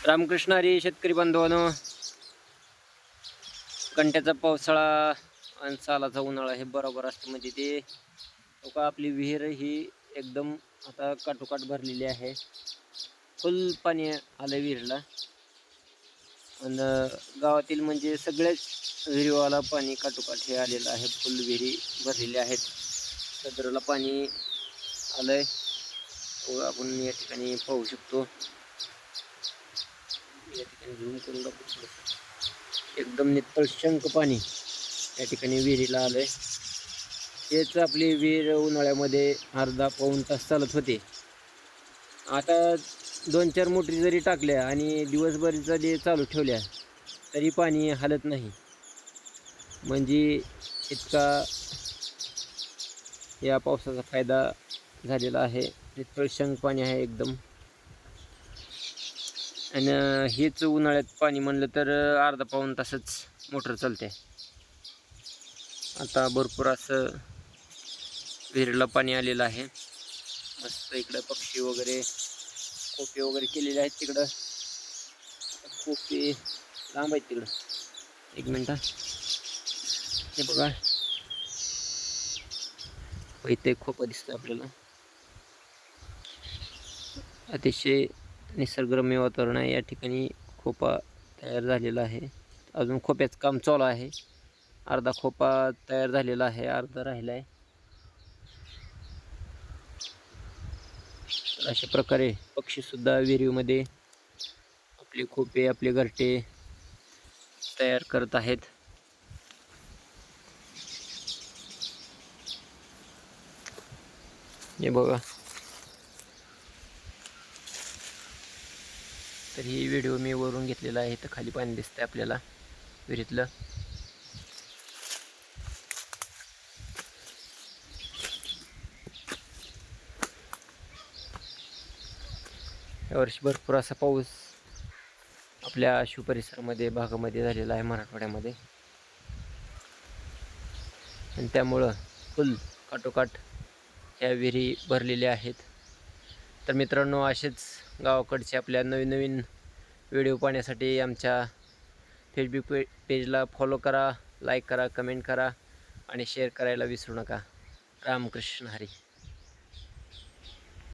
रामकृष्ण हरी शेतकरी बांधवांनो, कंट्याचा पावसाळा आणि सालाचा उन्हाळा हे बरोबर असतं. म्हणजे ते का आपली विहीर ही एकदम आता काठोकाठ भरलेली आहे. फुल पाणी आलं विहिरीला. आणि गावातील म्हणजे सगळ्याच विहिरीवाला पाणी काठोकाठ हे आलेलं आहे. फुल विहिरी भरलेल्या आहेत. सदरला पाणी आलंय, आपण या ठिकाणी पाहू शकतो. या ठिकाणी झूम करून दाखवतो. एकदम नितळशंक पाणी या ठिकाणी विहिरीला आलंय. हेच आपली विहीर उन्हाळ्यामध्ये अर्धा पाऊण तास चालत होते. आता 2-4 मोटरी जरी टाकल्या आणि दिवसभर जरी चालू ठेवल्या तरी पाणी हलत नाही. म्हणजे इतका या पावसाचा फायदा झालेला आहे. नितळशंक पाणी आहे एकदम. आणि हेच उन्हाळ्यात पाणी म्हणलं तर अर्धा पाऊण तासच मोटर चालते. आता भरपूर असं विहिरीला पाणी आलेलं आहे. मस्त इकडं पक्षी वगैरे खोपे वगैरे केलेले आहेत. तिकडं खोपे लांब आहेत तिकडं. एक मिनिट, हे बघा इथे खोपा दिसतं आपल्याला. अतिशय निसर्गरम्य वातावरण आहे. या ठिकाणी खोपा तयार झालेला आहे. अजून खोप्याचं काम चालू आहे. अर्धा खोपा तयार झालेला आहे, अर्धा राहिला आहे. तर अशा प्रकारे पक्षीसुद्धा विहिरीमध्ये आपले खोपे, आपले घरटे तयार करत आहेत. हे बघा. तर ही व्हिडिओ मी वरून घेतलेला आहे. तर खाली पाणी दिसतंय आपल्याला विहिरीतलं. यावर्षी भरपूर असा पाऊस आपल्या शिवपरिसरामध्ये भागामध्ये झालेला आहे, मराठवाड्यामध्ये. आणि त्यामुळं फुल काठोकाठ ह्या विहिरी भरलेल्या आहेत. तर मित्रांनो, असेच गावाकडचे आपल्या नवीन नवीन व्हिडिओ पाहण्यासाठी आमच्या फेसबुक पेजला फॉलो करा, लाईक करा, कमेंट करा आणि शेअर करायला विसरू नका. रामकृष्ण हरी.